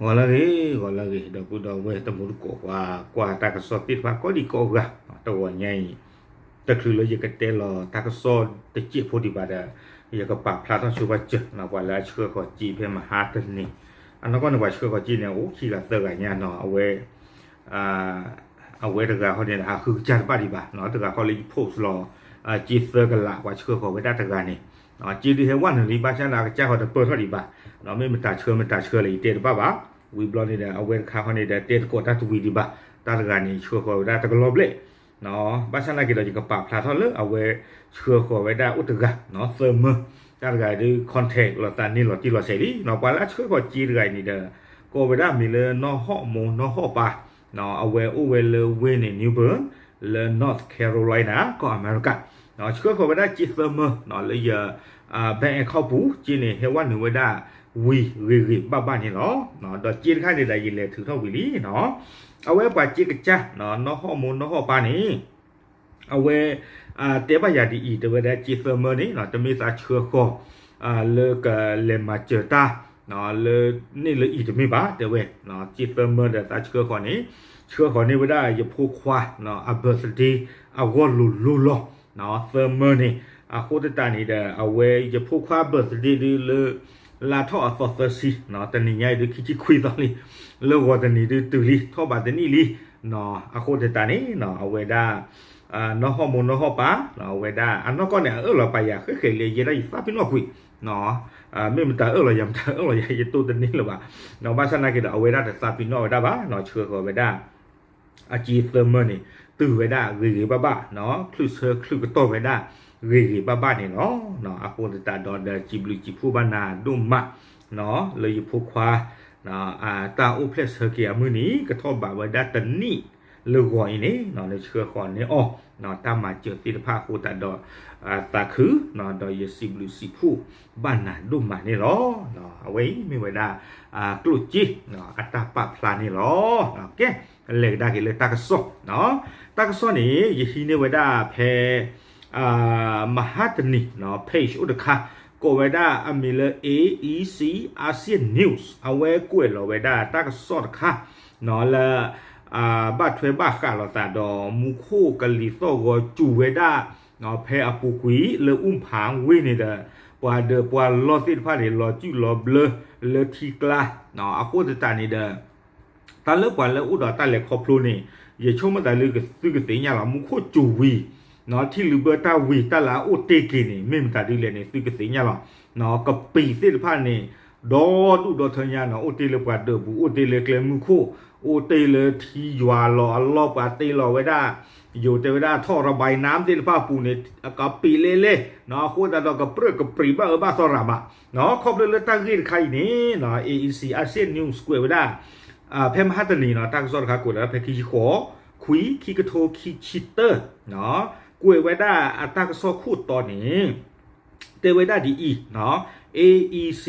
gọi là gì đầu về tầm một cổ qua ta cái so tiết và có đi cổ gà tàu nhảy tất cứ là gì cái tên là ta cái so tự chỉ phô đi bà đã giờ cái bạc phá thằng chú bà chết là gọi là chưa có chỉ về mà hát tên này anh nó có nói chưa có chỉ này ú khi là tờ cả nhà nóเอาไว้ตะกาเขาเนี่ยนะคือจันป้าดีบ่าเนาะตะกาเขาเลยโพสต์รอจีเซอร์กันละว่าเชื่อเขาไว้ได้ตะกานี่เนาะจีดีเฮวันนี่บ้านฉันน่ะเจ้าเขาจะเปิดเท่าดีบ่าเนาะไม่มันตาเชื่อเลยเตะป่ะบ่าวีบล็อกนี่เนี่ยเอาไว้ข้าวเขาเนี่ยเตะกดได้ทุกวีดีบ่าตะกานี่เชื่อเขาได้ตะกาลบเลยเนาะบ้านฉันน่ะกินเราจะกระปากพลาดเท่าเลยเอาไว้เชื่อเขาไว้ได้อุตกะเนาะเสริมมือตะกาดูคอนแทคเราตานี่เราที่เราใส่ดิเนาะว่าแล้วเชื่อเขาจีตะกานี่เด้อก็ไว้ได้มีเลยเนาะฮอร์โมนเนาะฮอร์ปาเนาะเอาไว้เลยเว้นในนิวเบิร์นเลยนอร์ทแคโรไลนาก็อเมริกาเนาะเชื่อเขาไว้ได้จีเสมอเนาะเลยแบงค์เข้าปูจีนี่เฮวันหนึ่งไว้ได้วีบ้านี่เนาะดอจีนข้างในได้ยินเลยถือเท่าวิลีเนาะเอาไว้ปาจีกจ้าเนาะฮอร์โมนเนาะฮอร์ปานี่เอาไว้เตะบายาดีแต่ไว้ได้จีเสมอนี่เนาะจะมีสารเชื่อเขาเลยก็เลยมาเจอตาเนาะเลยนี่เลยอีกจะไม่บ้าแต่เว้ยเนาะจีเสมอแต่ตาเชื่อคนนี้เชื่อคนนี้ไว้ได้อย่าพูดควาเนาะอับเบอร์สตีเอาวอลุลอเนาะเสมอนี่โคตรตานี่เด้อเอาไว้อย่าพูดควาเบอร์สตีดีเลยลาท่อฟอสเฟอร์ซีเนาะแต่นี่ไงดูคิดคุยตอนนี้เลิกว่าแต่นี่ดูตื่นลีท่อบาแต่นี่ลีเนาะโคตรตานี่เนาะเอาไว้ได้เนาะฮอร์โมนเนาะฮอร์ปาเนาะเอาไว้ได้อันนั้นก็เนี่ยเราไปอยากเคยเลยยังได้ฟาพี่น้องคุยเนาะไม่มันแต่เรายังเราอยากจะตัวตัวนี้หรือเปล่าเนาะบ้านฉันน่ะก็เอาไว้ได้แต่ฟาพี่น้องไว้ได้ปะเนาะเชื่อเขาไว้ได้จีเซอร์เมอร์นี่ตื่นไว้ได้บ้าเนาะคลื่นเชือคลื่นก็โตไว้ได้บ้านี่เนาะอาโคตตาดอนเดจิบลิจิผู้บานาดุมะเนาะเลยพวกควาเนาะตาอุเพลสเฮเกียมือนี้กระทบบ่าไว้ได้ตันนี่เลือกว่าอีนี่เนาะในเชื่อก่อนนี่อ๋อเนาะตามมาเจอติดภาคโคตาดอตาคือเนาะดอยสิบลิจิผู้บ้านนาดุมะนี่เนาะเอาไว้ไม่ไว้ได้กลุจิเนาะอัตตาปะพลานี่เนาะโอเคเลยได้กี่เลยตากระสอบเนาะตากระสอบนี่ยี่ห้อนี้ไว้ได้เพมหาตนีเนาะเพจอุดค่ะก็ไว้ได้อเมริกา AEC อาเซียนนิวส์เอาไว้กุ้ยเราไว้ได้ตากระสอบค่ะเนาะแล้วบ้าถวยบ้าข่าเราตาดอมุคู่กันลิโซก็จูไว้ได้เนาะเพอปูกุยเลยผางวิ่งนี่เด้อปัวลอสิพาเดลอจูลอเบลเลทีกลาเนาะอาโคตตานี่เด้อตาเลิกกว่าแล้วอุดรตาเล็กครอบครัวนี่อย่าชมมาแต่ลือกับซื้อกับเสียงอย่างเรามุขจูวีเนาะที่ลือเบอร์ตาวีตาลาอุเตกินี่ไม่มีตาดีเลยนี่ซื้อกับเสียงอย่างเราเนาะกับปีเสื้อผ้านี่ดอเทียนเนาะอุเตเลยกว่าเดิมอุเตเลยเกลมุขอุเตเลยที่ยัวรอปาเตรอไว้ได้อยู่แต่ไว้ได้ท่อระบายน้ำเสื้อผ้าปูนี่กับปีเล่เนาะโคตรดอกกับเปลือกกับปรีบ้าบ้าสระมาเนาะครอบเลยตั้งเรียนใครนี่เนาะ AEC อาเซียนนิวส์กวยไว้ได้เพมฮัตนีเนาะตั้งสอดขากุดแล้วเพคิขอคุยคิกโทคิชิเตอร์เนาะกวยไว้ได้ตั้งสอดคู่ตอนนี้เตไว้ได้ดีเนาะ AEC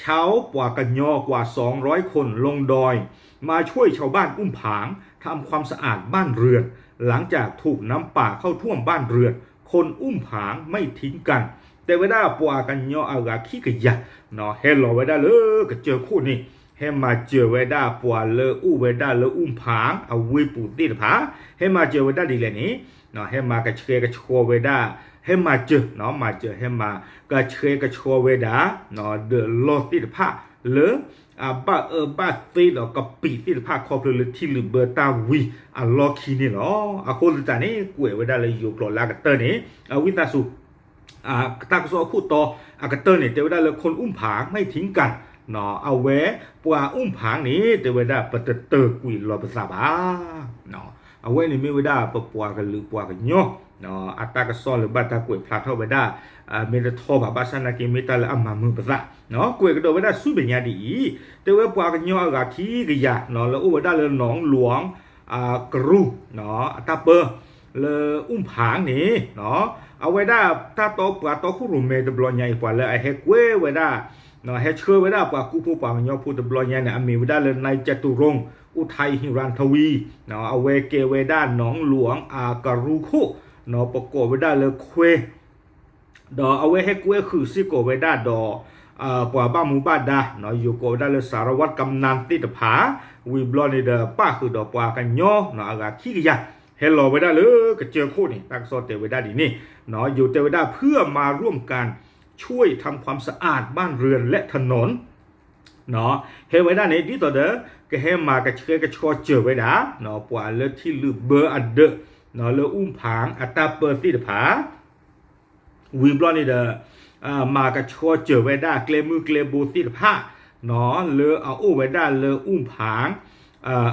ชาวกว่ากันยอกว่า200คนลงดอยมาช่วยชาวบ้านอุ้มผางทำความสะอาดบ้านเรือนหลังจากถูกน้ำป่าเข้าท่วมบ้านเรือนคนอุ้มผางไม่ทิ้งกันแต่ไว้ได้ปว่ากันยออากาขี้กะยะเนาะเฮลโลไว้ได้เลยก็เจอคู่นี้ให้มาเจอไว้ได้ปว่าเลยอู้ไว้ได้เลยอุ้มผางเอาไว้ปูติดผาให้มาเจอไว้ได้ดีเลยนี้เนาะให้มากระเชยกระโชว์ไว้ได้ให้มาเจอเนาะมาเจอให้มากระเชยกระโชว์ไว้ได้เนาะเดอโลติดผาเลยบ้าตีดอกกับปีที่ภาคครอบเลยที่ลืมเบอร์ตาวีล็อกคีนี่เนาะคนจานี่กวยไว้ได้เลยอยู่ปลอดลากเตอร์นี่วิตาสุตากโซคู่ต่อกเตอร์นี่เดี๋ยวได้เลยคนอุ้มผางไม่ทิ้งกันเนาะเอาแวะปว่าอุ้มผางนี่เดี๋ยวได้ปะเตอร์กุยรอภาษาบ้าเนาะเอาไว้นี่ไม่ไว้ได้ปว่ากันหรือปว่ากันย่อเนาะอัตากระซ้อนหรือบ้าตากวยพลาดเท่าไปได้เมตาทอบาบาชนากิเมตาละอัมมามือภาษาเนาะกวยกระโดดไว้ได้สู้เป็นยาดีแต่ว่าปว่ากันย่อกะขี้กะยาเนาะแล้วอุ้มไว้ได้เลยหนองหลวงกรูเนาะตาเปอร์เลยอุ้มผางนี่เนาะเอาไว้ได้ถ้าโตปว่าโตคู่รูเมตบลอยใหญ่กว่าเลยไอเฮกเวไว้ได้เนาะเฮเชอร์ไว้ได้ปว่ากูผู้ป่ามันย่อพูดบลอยใหญ่เนี่ยมีไว้ได้เลยในจตุรงค์อุทัยหิรันทวีเนาะเอาไว้เกไว้ได้หนองหลวงกรูคู่เนาะประกอบไว้ได้เลยเควดอเอาไว้ให้เกวคือซิโกไว้ได้ดอ ปัวบ้ามูบ้าดาเนาะอยู่ก็ได้เลยสารวัตรกำนันติดผาวีบลอนี่เดอป้าคือดอกปัวกันย่อเนาะอากาขี้กะยาเฮลโลไว้ได้เลยก็เจอคู่นี่ตั้งโซเตไว้ได้ดีนี่เนาะอยู่เตไว้ได้เพื่อมาร่วมกันช่วยทำความสะอาดบ้านเรือนและถนนเนาะเฮไว้ได้ในที่ต่อเด้อก็เฮมากระเชยกระชอเจอไว้ได้เนาะปัวเลที่ลือเบอร์อันเดอเนาะเลอุ้มผางอัตตาเปิดติดผาวีบลอนี่เดอมากระชอเจอไว้ได้เกลมือเกลบูติดผ้าเนาะเลเอาโอไว้ได้เลอุ้มผาง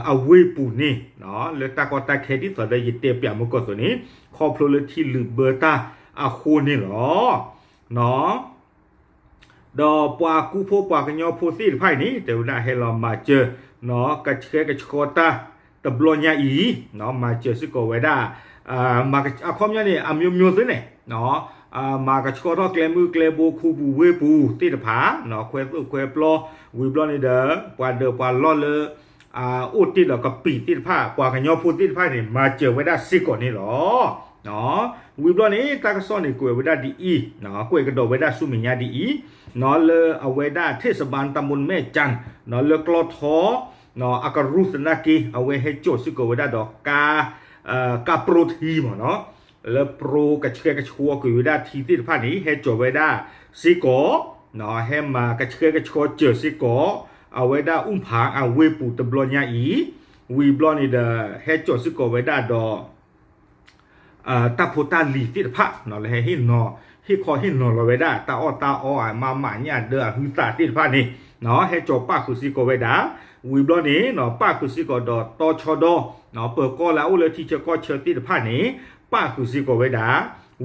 เอาเวปูนี่เนาะเลตากอตาเคที่สอดได้ยิเตียเปียมุกตัวนี้ครอบครัวเลที่ลือเบอร์ตาอาคูนี่หรอเนาะดอปวากูโพปวากันยอโพซีไพ่นี้แต่ว่าให้เรามาเจอเนาะกระเชกระชอตาตะบลอนยาอีเนาะมาเจอสิโกไว้ได้มากระคอมยานี่อามิวมิวซิเนี่ยเนาะมากระชอตอเกลมือเกลโบคูบูเวปูติดผาเนาะเควสุเควปลอวิบลอนี่เด้อปวาเดอปวาล้อเลอุดติดแล้วก็ปีติดผ้ากว่ากันยอพูดติดผ้านี่มาเจอไว้ได้สิก่อนนี่หรอเนาะวิบลอนี้ตากระซ่อนนี่กวยไว้ได้ดีอีเนาะกวยกระโดดไว้ได้สุมิญญาดีอีเนาะเลเอาไว้ได้เทศบาลตำบลแม่จันเนาะเลกลอทอเนาะอาการุสนากีเอาไว้ให้โจทย์สิก่ไว้ได้ดอกกาโปรทีมเนาะเลโปรกระเชกระชัวกวยไว้ได้ทีติดผ้านี้ให้โจทย์ไว้ได้สิก่อเนาะให้มากระเชกระชัวเจอสิก่อเอาไว้ได้อุ้มผางเอาเวปูตะบลอนยาอีวีบลอนนี่เดเฮจอดซึกไว้ได้ดอตาโพตาลีติดพะเนาะเลยให้นอที่คอให้นอเราไว้ได้ตาอ้อมาหมาเนี่ยเดือหือตาติดพะนี่เนาะให้จอป้าคือซิโกไว้ได้วีบลอนนี่เนาะป้าคือซิโกดอตอชอดอเนาะเปิดก็แล้วเลยที่จะก็เชิญติดพะนี่ป้าคือซิโกไว้ได้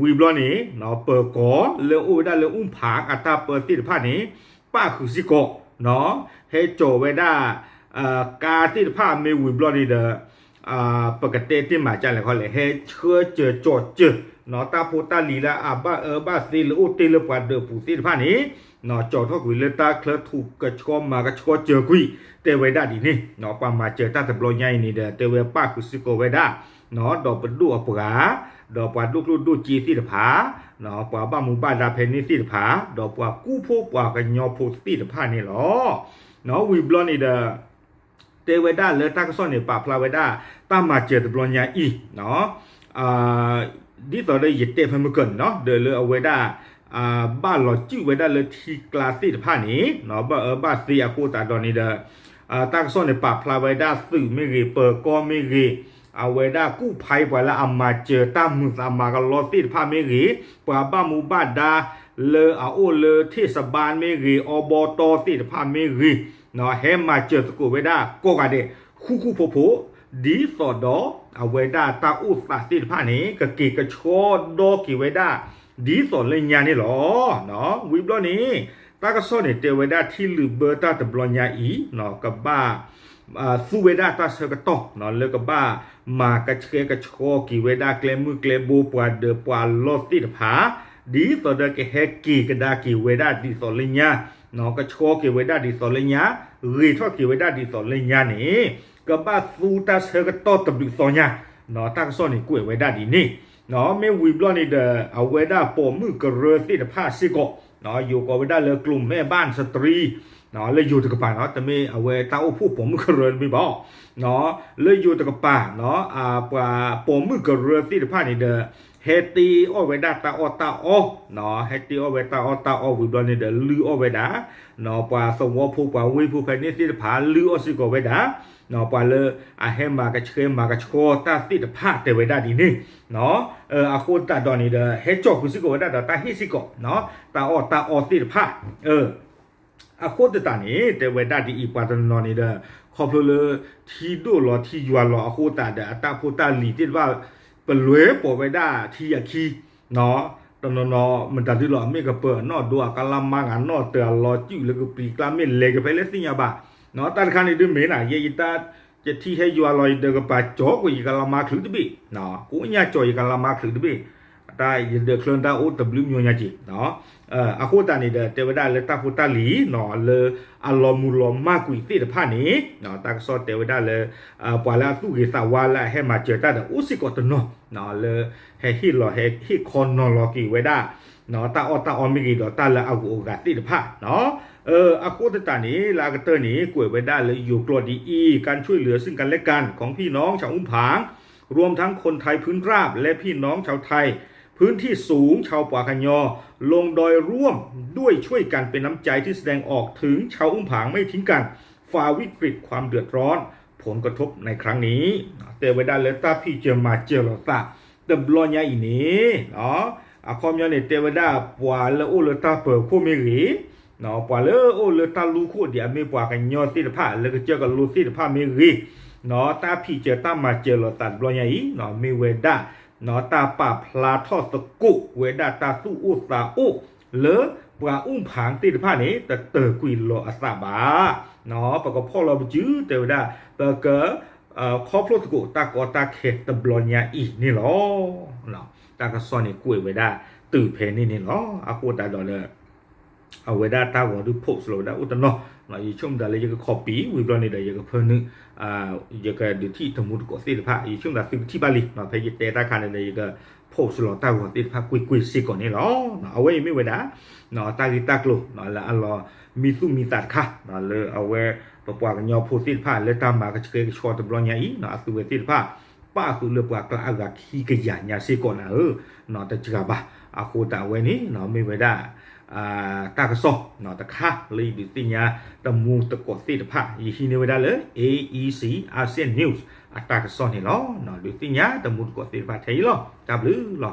วีบลอนนี่เนาะเปิดก็เลยอุ้ยได้เลยอุ้มผางอัตราเปิดติดพะนี่ป้าคือซิโกเนาะให้โจไว้ได้การที่ผ้ามีวิบลอดีเดอปกติที่มาจากอะไรเขาเลยให้เชื่อเจอโจเจอเนาะตาโพตาลีละบ้าบ้าสีหรืออุติหรือปวดเดือผู้ที่ผ้านี้เนาะโจทอกุยเลตาเคลื่อนถูกกระชอมากระชอเจอกุยเตไว้ได้ดีนี่เนาะปามาเจอตาตะบลอยใหญ่นี่เดอเตไว้ป้ากุสิโกไว้ได้เนาะดอกประดูปลาดอกปลาลูกดูจีที่ผาเนาะปลาบ้ามูบ้าดาเพนนี่ที่ผาดอกปลากู้โพปลากันยอโพที่ผานี่หรอเนาะวิบลอนี่เดอเตไว้ได้เลยตากระซ่อนเนี่ยปลาพลาไว้ได้ตามมาเจอตะบลอนยาอีเนาะดิต่อได้ยิดเตะพันมือกันเนาะเดินเลยเอาไว้ได้บ้านหลอจิ้วไว้ได้เลยที่กลาสติดผ้านี้เนาะบ้านซีอาคูตาดอนนี่เดอตากระซ่อนเนี่ยปลาพลาไว้ได้สื่อไม่รีเปิดก็ไม่รีเอาไว้ได้กู้ภัยไว้แล้วเอามาเจอตามมือตามมากันลอติดผ้าไม่รีปลาบ้ามูบ้านดาเลเอาโอเลเทศบาลไม่รีอบตติดผ้าไม่รีเนาะให้มาเจอตะกูไว้ได้ก็กันเดคู่โผดีสอดอเอาไว้ได้ตาอุตสาติดผ้านี้กะกีกะชอดอกี่ไว้ได้ดีสอดเลยญานี่หรอเนาะวิบลอนี้ตากระซ่อนเนี่ยเตไว้ได้ที่ลือเบอร์ตาตะบลอนยาอีเนาะกับบ้าสู้เวด้าตาเสกตอกเนาะเลยกับบ้ามากระเชกระชอกี่เวด้าเกลมือเกลบูปวาเดปวาลอติดผาดีสอดเกเฮกีกระดากี่เวด้าดีสอดเลยญาเนาะกระชอกี่เวด้าดีสอดเลยญารีทอกี่เวด้าดีสอดเลยญานี่กับบ้าสู้ตาเสกตอกตะบิสอญาเนาะตากระซ่อนนี่กุ้ยเวด้าดีนี่เนาะไม่วิบลอนี่เดอเอาเวด้าปอมือกระเรือติดผ้าซิโกเนาะอยู่กับเวด้าเลยกลุ่มแม่บ้านสตรีเนาะเลยอยู่ตะกป่าเนาะแต่ไม่เอาไว้ตาโอ้ผู้ผมกระเรือไม่บอกเนาะเลยอยู่ตะกป่าเนาะปลาปอมือกระเรือติดผ้านี่เดอเฮตีโอเวด้าตาโอเนาะเฮตีโอเวตาโอวิบลอนี่เดอลือโอเวด้าเนาะปลาสวอผู้ปลาวิผู้แผ่นนี้ติดผ้าลือโอซิโกเวด้าเนาะปลาเลยเฮมากระเชมากระโชตาติดผ้าเตเวด้าดีนี่เนาะโคตาดอนนี่เดอเฮจอกกุซิโกเวด้าตาฮิซิโกเนาะตาโอติดผ้าโคตรตานี่แต่เวลาที่อีปาตนอนนี่เด้อขอบเลยที่ดูหรอที่ยัวหรอโคตาเด้อตาโคตาหลีที่ว่าเป็นรวยปอไว้ได้ที่อยากขี้เนาะตอนนอมันตัดที่หรอไม่ก็เปิดนอดูกะลามางานนอเตือรอจิ้วแล้วก็ปีกลาเมเล็กไปเลสิญาบะเนาะตาคันนี่ดูเหม็นเยยิตาจะที่ให้ยัวลอยเด้อก็ปาจอกอีกะลามาคลึดบิเนาะกูเนี่ยจ่อยกะลามาคลึดบิ ตาเดือดเคลื่อนดาวตบลิมโยนาจิเนาะอาโคตานี่เดเทวดาเลตาพุตาลีเนาะเลอลอมูลอมมากุยติดผ้านี้เนาะตากสอเทวดาเลปวาลาตุกิสาวาละให้มาเจอตาเดอุสิกอตโนเนาะเลให้ฮิลอให้ฮิคอนนอลอกิเวดาเนาะตาออมิกิดอตาละอากูโอกาติดผ้าเนาะอาโคตานี้ลากเตอร์นี้กวยเวดาเลยอยู่กลอดีอีการช่วยเหลือซึ่งกันและกันของพี่น้องชาวอุ้มผางรวมทั้งคนไทยพื้นราบและพี่น้องชาวไทยพื้นที่สูงชาวปากคันยอลงดอยร่วมด้วยช่วยกันเป็นน้ำใจที่แสดงออกถึงชาวอุ้มผางไม่ทิ้งกันฝ่าวิกฤตความเดือดร้อนผลกระทบในครั้งนี้เตเวดาเลต้าพี่เจอมาเจอลตาเตบลอนยาอีนี้เนาะอาคอมยาเนเตเวดาปัวเลโอเลต้าเปิดคู่เมรีเนาะปัวเลโอเลต้าลูคู่เดียมีปัวกันยอติดผ้าแล้วก็เจอกับลูติดผ้าเมรีเนาะตาพี่เจอตามาเจอลตาบลอนยาอีเนาะมีเวดาเนาะตาป่าพลาทอสกุเวดาตาสู้อุสาอุเลปลาอุ้มผางติดผ้านี้แต่เตอกุยโลอาซาบาเนาะปกพ่อเราจื้อเตวดาเตอเกคอพลสกุตากอตาเขตตบลอนยาอีนี่หรอเนาะตากซอนี่กุยเวดาตื่นเพนนี่หรออากูตาดอเลยเอาเวดาตาวดูโพสโลดาอุตโนเนาะยี่ช่วงดาเลยก็คอปีวิบลอนี่เดยก็เพิ่นนึยังก็ดูที่ธมุตกติดผ้ายี่ช่วงดาฟิที่บาลีเนาะพยเตตาคานเลยก็โพสโลตาวติดผ้ากุยสิก่อนนี่หรอเนาะเอาไว้ไม่เวดาเนาะตากิตากโลเนาะละอัลลอมีซุมีตัดค่ะเนาะเลยเอาไว้ปะปวกันยอโพติดผ้าเลยตามมาก็เชยก็ชอตบลอนยาอีเนาะคือเวติดผ้าป้าคือเลือกว่ากลางกับขี้กระยานยาสิก่อนนะเนาะแต่จะบ่าอาคูตาไว้นี่เนาะไม่เวดาตากระสอบเนาะตะค่ะเลยดิติญาตะมูตะกอติดผ้าอีฮีนี่เวดาเลย AEC ASEAN News ตากระสอบนี่หรอเนาะดิติญาตะมูตะกอติดผ้าไทยหรอจับหรือหรอ